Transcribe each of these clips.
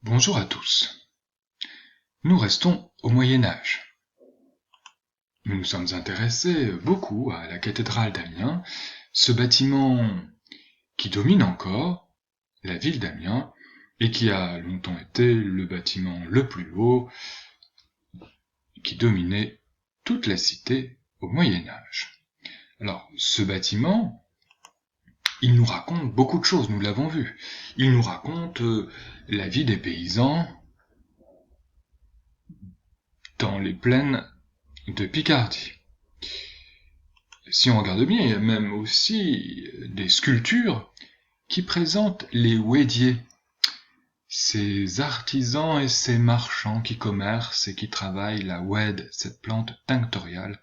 Bonjour à tous. Nous restons au Moyen Âge. Nous nous sommes intéressés beaucoup à la cathédrale d'Amiens, ce bâtiment qui domine encore la ville d'Amiens et qui a longtemps été le bâtiment le plus haut qui dominait toute la cité au Moyen Âge. Alors, ce bâtiment, il nous raconte beaucoup de choses, nous l'avons vu. Il nous raconte la vie des paysans dans les plaines de Picardie. Si on regarde bien, il y a même aussi des sculptures qui présentent les ouediers, ces artisans et ces marchands qui commercent et qui travaillent la oued, cette plante tinctoriale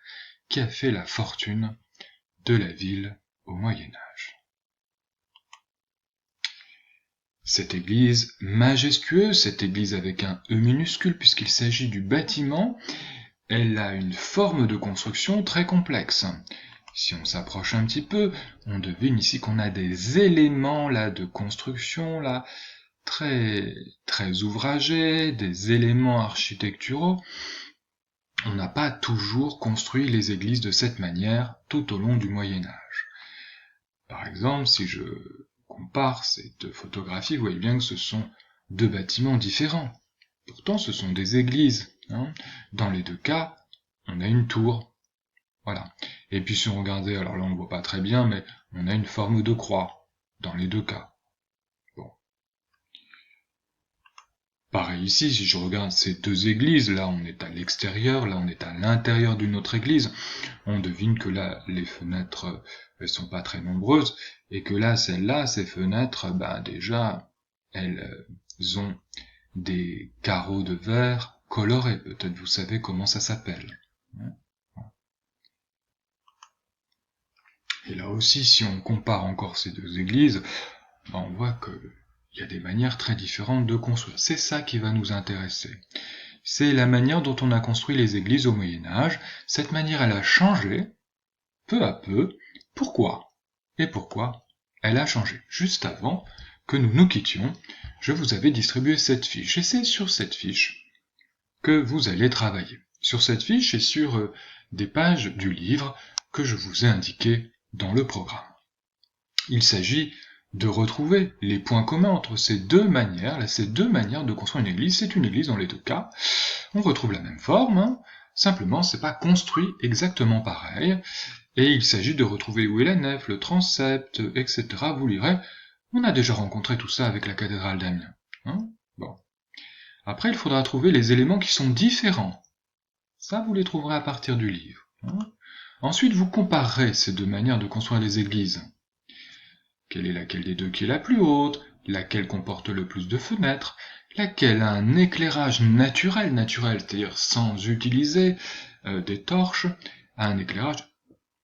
qui a fait la fortune de la ville au Moyen Âge. Cette église majestueuse, cette église avec un E minuscule puisqu'il s'agit du bâtiment, elle a une forme de construction très complexe. Si on s'approche un petit peu, on devine ici qu'on a des éléments là de construction là très ouvragés, des éléments architecturaux. On n'a pas toujours construit les églises de cette manière tout au long du Moyen Âge. Par exemple, si je compare cette photographie, vous voyez bien que ce sont deux bâtiments différents. Pourtant, ce sont des églises. Dans les deux cas, on a une tour. Voilà. Et puis si on regardait, alors là on ne voit pas très bien, mais on a une forme de croix dans les deux cas. Bon. Pareil ici, si je regarde ces deux églises, là on est à l'extérieur, là on est à l'intérieur d'une autre église, on devine que là les fenêtres elles sont pas très nombreuses, et que là celles-là, ces fenêtres, déjà elles ont des carreaux de verre colorés, peut-être vous savez comment ça s'appelle. Et là aussi, si on compare encore ces deux églises, on voit qu'il y a des manières très différentes de construire. C'est ça qui va nous intéresser. C'est la manière dont on a construit les églises au Moyen-Âge. Cette manière, elle a changé, peu à peu. Pourquoi ? Et pourquoi elle a changé ? Juste avant que nous nous quittions, je vous avais distribué cette fiche. Et c'est sur cette fiche que vous allez travailler. Sur cette fiche et sur des pages du livre que je vous ai indiquées dans le programme. Il s'agit de retrouver les points communs entre ces deux manières de construire une église. C'est une église dans les deux cas. On retrouve la même forme, simplement c'est pas construit exactement pareil. Et il s'agit de retrouver où est la nef, le transept, etc. Vous lirez, on a déjà rencontré tout ça avec la cathédrale d'Amiens. Bon. Après, il faudra trouver les éléments qui sont différents. Ça, vous les trouverez à partir du livre. Ensuite, vous comparerez ces deux manières de construire les églises. Quelle est laquelle des deux qui est la plus haute, laquelle comporte le plus de fenêtres, laquelle a un éclairage naturel, c'est-à-dire sans utiliser des torches, a un éclairage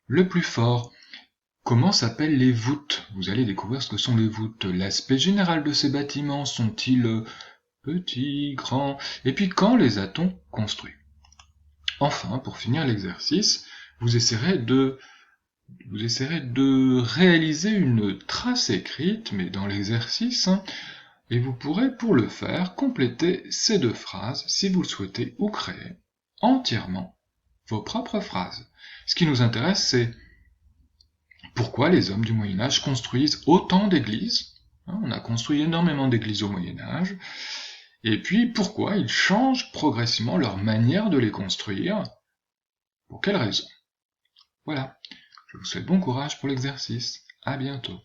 le plus fort. Comment s'appellent les voûtes ? Vous allez découvrir ce que sont les voûtes. L'aspect général de ces bâtiments, sont-ils petits, grands ? Et puis quand les a-t-on construits ? Enfin, pour finir l'exercice, vous essaierez de réaliser une trace écrite, mais dans l'exercice, et vous pourrez, pour le faire, compléter ces deux phrases, si vous le souhaitez, ou créer entièrement vos propres phrases. Ce qui nous intéresse, c'est pourquoi les hommes du Moyen-Âge construisent autant d'églises. On a construit énormément d'églises au Moyen-Âge, et puis pourquoi ils changent progressivement leur manière de les construire. Pour quelles raisons ? Voilà. Je vous souhaite bon courage pour l'exercice. À bientôt.